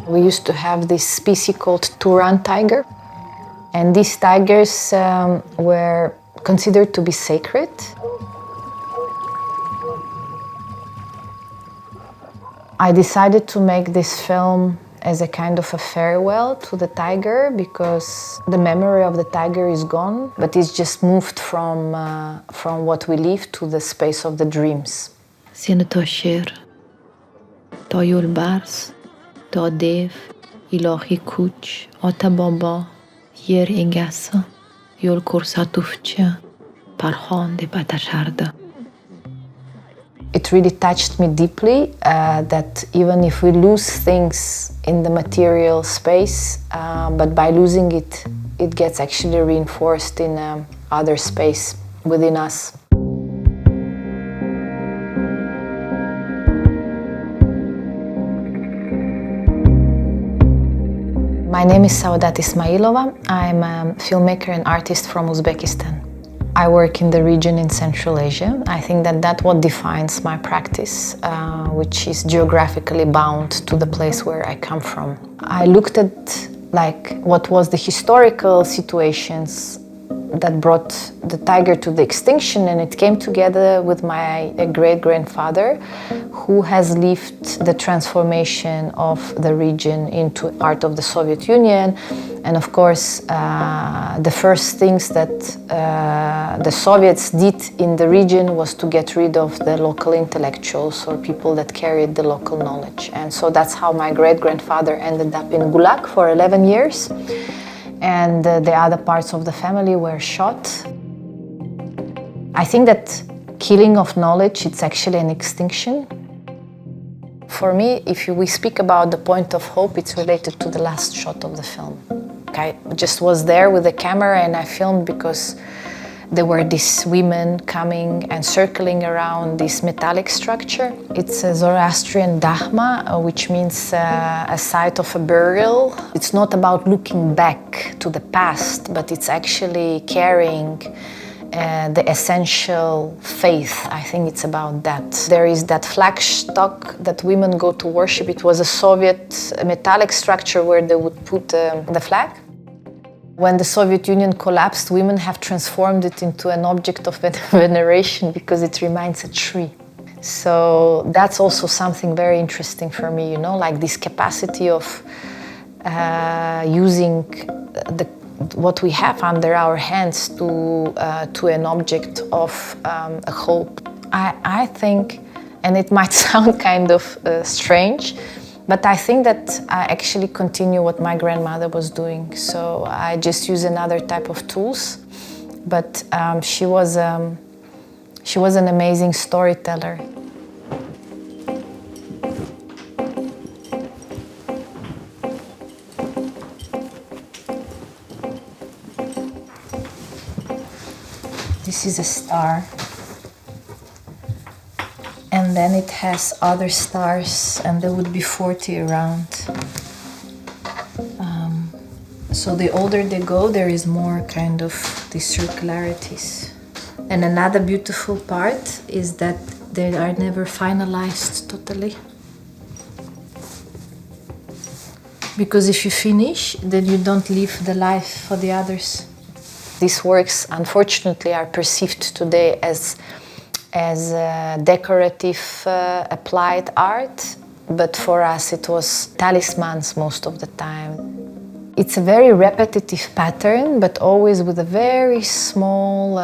We used to have this species called Turan tiger, and these tigers were considered to be sacred. I decided to make this film as a kind of a farewell to the tiger because the memory of the tiger is gone, but it's just moved from what we live to the space of the dreams. Sine ta shéir, ta yolbars, ta dev, ilahi kuch, ata baba, yer engasa, yol kursatufcha, parhan de batasharda. It really touched me deeply that even if we lose things in the material space, but by losing it, it gets actually reinforced in other space within us. My name is Saodat Ismailova. I'm a filmmaker and artist from Uzbekistan. I work in the region in Central Asia. I think that that's what defines my practice, which is geographically bound to the place where I come from. I looked at what was the historical situations that brought the tiger to the extinction, and it came together with my great-grandfather, who has lived the transformation of the region into part of the Soviet Union. And of course, the first things that the Soviets did in the region was to get rid of the local intellectuals or people that carried the local knowledge. And so that's how my great-grandfather ended up in Gulag for 11 years. And the other parts of the family were shot. I think that killing of knowledge, it's actually an extinction. For me, if we speak about the point of hope, it's related to the last shot of the film. I just was there with the camera and I filmed because there were these women coming and circling around this metallic structure. It's a Zoroastrian dahma, which means a site of a burial. It's not about looking back to the past, but it's actually carrying the essential faith. I think it's about that. There is that flagstock that women go to worship. It was a Soviet metallic structure where they would put the flag. When the Soviet Union collapsed, women have transformed it into an object of veneration because it reminds a tree. So that's also something very interesting for me, like this capacity of using what we have under our hands to an object of a hope. I think, and it might sound kind of strange, but I think that I actually continue what my grandmother was doing. So I just use another type of tools. But she was an amazing storyteller. This is a star. And then it has other stars, and there would be 40 around. So the older they go, there is more kind of these circularities. And another beautiful part is that they are never finalized totally. Because if you finish, then you don't leave the life for the others. These works, unfortunately, are perceived today as decorative applied art, but for us it was talismans most of the time. It's a very repetitive pattern, but always with a very small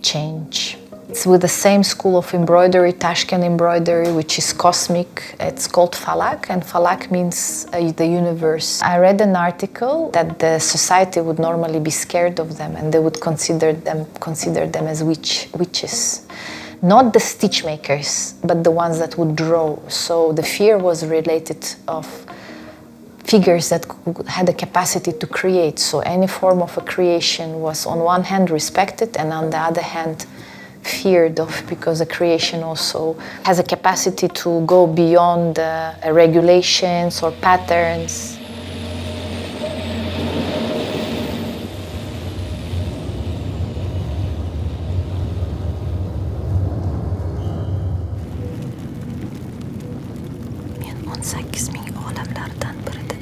change. It's with the same school of embroidery, Tashkent embroidery, which is cosmic. It's called falak, and falak means the universe. I read an article that the society would normally be scared of them, and they would consider them as witches. Not the stitch makers, but the ones that would draw. So the fear was related of figures that had the capacity to create. So any form of a creation was on one hand respected and on the other hand feared of, because a creation also has a capacity to go beyond regulations or patterns. Men 18 ming olamlardan birida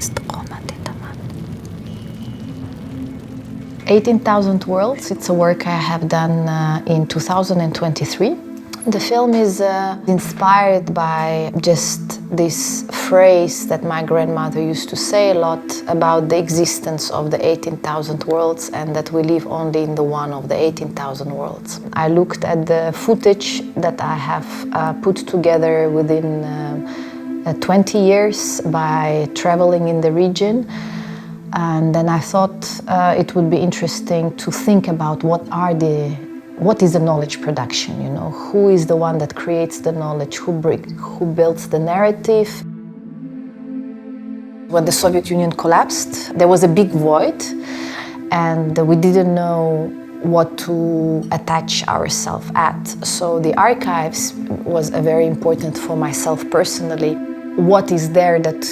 18,000 Worlds, it's a work I have done in 2023. The film is inspired by just this phrase that my grandmother used to say a lot about the existence of the 18,000 worlds and that we live only in the one of the 18,000 worlds. I looked at the footage that I have put together within 20 years by traveling in the region. And then I thought it would be interesting to think about what is the knowledge production, you know? Who is the one that creates the knowledge, who builds the narrative? When the Soviet Union collapsed, there was a big void and we didn't know what to attach ourselves at. So the archives was very important for myself personally. What is there that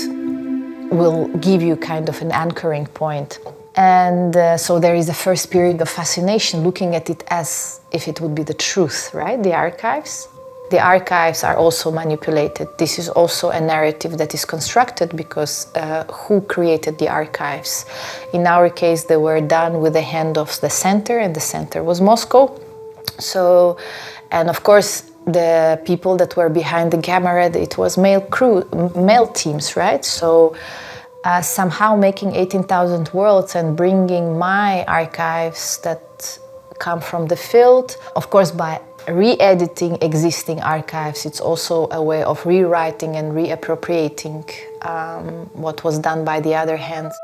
will give you kind of an anchoring point. And so there is a first period of fascination, looking at it as if it would be the truth, right? The archives. The archives are also manipulated. This is also a narrative that is constructed because who created the archives? In our case, they were done with the hand of the center, and the center was Moscow. So, and of course, the people that were behind the camera, it was male teams, right? So somehow making 18,000 worlds and bringing my archives that come from the field, of course by re-editing existing archives, it's also a way of rewriting and reappropriating what was done by the other hands.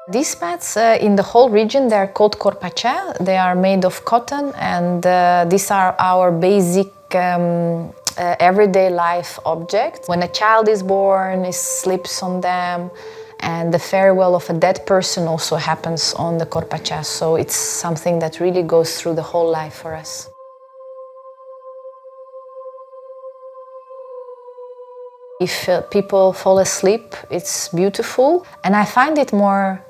These mats in the whole region, they are called korpacha. They are made of cotton, and these are our basic everyday life objects. When a child is born, he sleeps on them, and the farewell of a dead person also happens on the korpacha. So it's something that really goes through the whole life for us. If people fall asleep, it's beautiful, and I find it more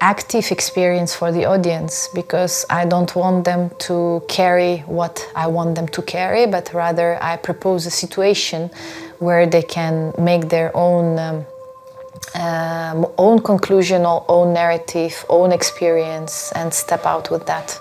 active experience for the audience because I don't want them to carry what I want them to carry, but rather I propose a situation where they can make their own conclusion, or own narrative, own experience, and step out with that.